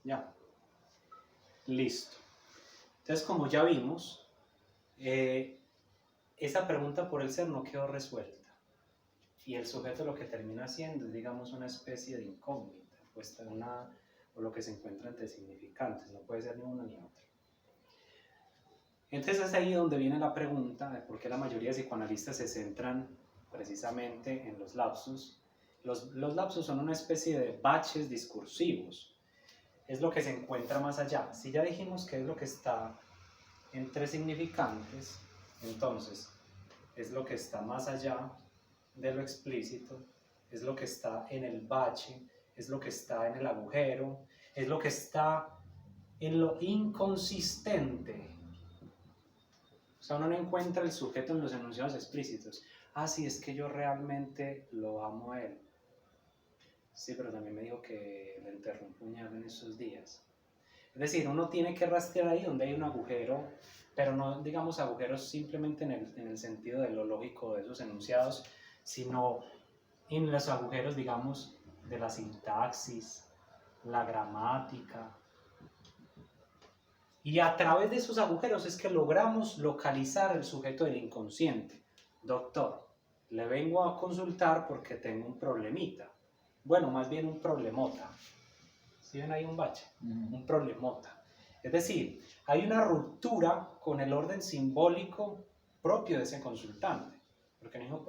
Ya, listo. Entonces, como ya vimos, esa pregunta por el ser no quedó resuelta. Y el sujeto lo que termina haciendo es, digamos, una especie de incógnita, puesta en o lo que se encuentra entre significantes, no puede ser ni una ni otra. Entonces es ahí donde viene la pregunta de por qué la mayoría de psicoanalistas se centran precisamente en los lapsus. Los lapsus son una especie de baches discursivos, es lo que se encuentra más allá. Si ya dijimos que es lo que está entre significantes, entonces es lo que está más allá de lo explícito, es lo que está en el bache, es lo que está en el agujero, es lo que está en lo inconsistente. O sea, uno no encuentra el sujeto en los enunciados explícitos. Ah, sí, es que yo realmente lo amo a él. Sí, pero también me dijo que le enterró un puñal en esos días. Es decir, uno tiene que rastrear ahí donde hay un agujero, pero no digamos agujeros simplemente en el sentido de lo lógico de esos enunciados, sino en los agujeros, digamos, de la sintaxis, la gramática. Y a través de esos agujeros es que logramos localizar el sujeto del inconsciente. Doctor, le vengo a consultar porque tengo un problemita. Bueno, más bien un problemota. ¿Sí ven ahí un bache? Un problemota. Es decir, hay una ruptura con el orden simbólico propio de ese consultante. Porque no dijo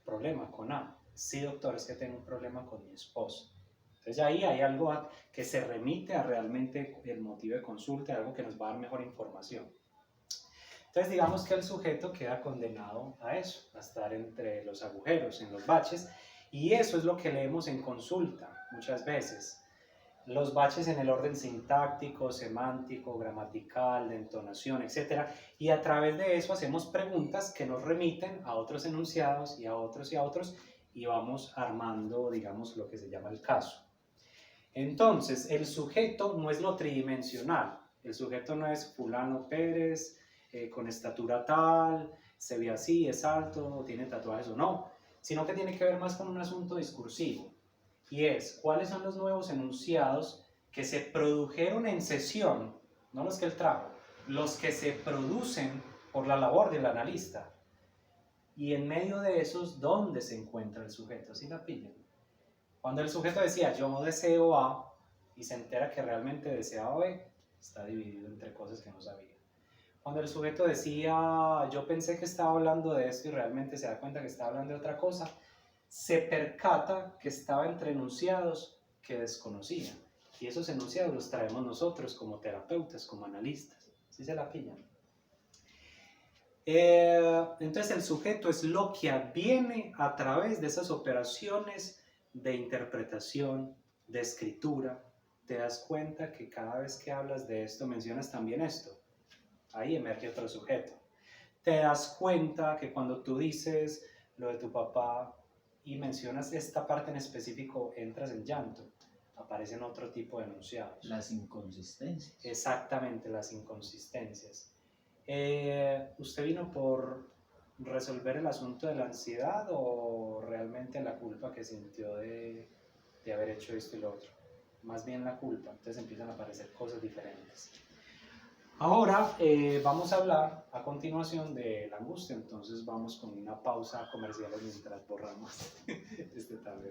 problema con A. Sí, doctor, es que tengo un problema con mi esposa. Entonces ahí hay algo que se remite a realmente el motivo de consulta, algo que nos va a dar mejor información. Entonces digamos que el sujeto queda condenado a eso, a estar entre los agujeros, en los baches, y eso es lo que leemos en consulta muchas veces. Los baches en el orden sintáctico, semántico, gramatical, de entonación, etc. Y a través de eso hacemos preguntas que nos remiten a otros enunciados y a otros, y vamos armando, digamos, lo que se llama el caso. Entonces, el sujeto no es lo tridimensional. El sujeto no es fulano Pérez, con estatura tal, se ve así, es alto, tiene tatuajes o no, sino que tiene que ver más con un asunto discursivo. Y es, ¿cuáles son los nuevos enunciados que se produjeron en sesión? No los que él trajo, los que se producen por la labor del analista. Y en medio de esos, ¿dónde se encuentra el sujeto? ¿Sí la pillan? Cuando el sujeto decía, yo deseo A, y se entera que realmente deseaba B, está dividido entre cosas que no sabía. Cuando el sujeto decía, yo pensé que estaba hablando de esto y realmente se da cuenta que estaba hablando de otra cosa, se percata que estaba entre enunciados que desconocía. Y esos enunciados los traemos nosotros como terapeutas, como analistas. ¿Sí se la pillan? Entonces el sujeto es lo que adviene a través de esas operaciones de interpretación, de escritura. Te das cuenta que cada vez que hablas de esto mencionas también esto. Ahí emerge otro sujeto. Te das cuenta que cuando tú dices lo de tu papá y mencionas esta parte en específico, entras en llanto. Aparecen otro tipo de enunciados. Las inconsistencias. Exactamente, las inconsistencias. ¿Usted vino por resolver el asunto de la ansiedad o realmente la culpa que sintió de haber hecho esto y lo otro? Más bien la culpa, entonces empiezan a aparecer cosas diferentes. Ahora vamos a hablar a continuación de la angustia, entonces vamos con una pausa comercial mientras borramos este tablero.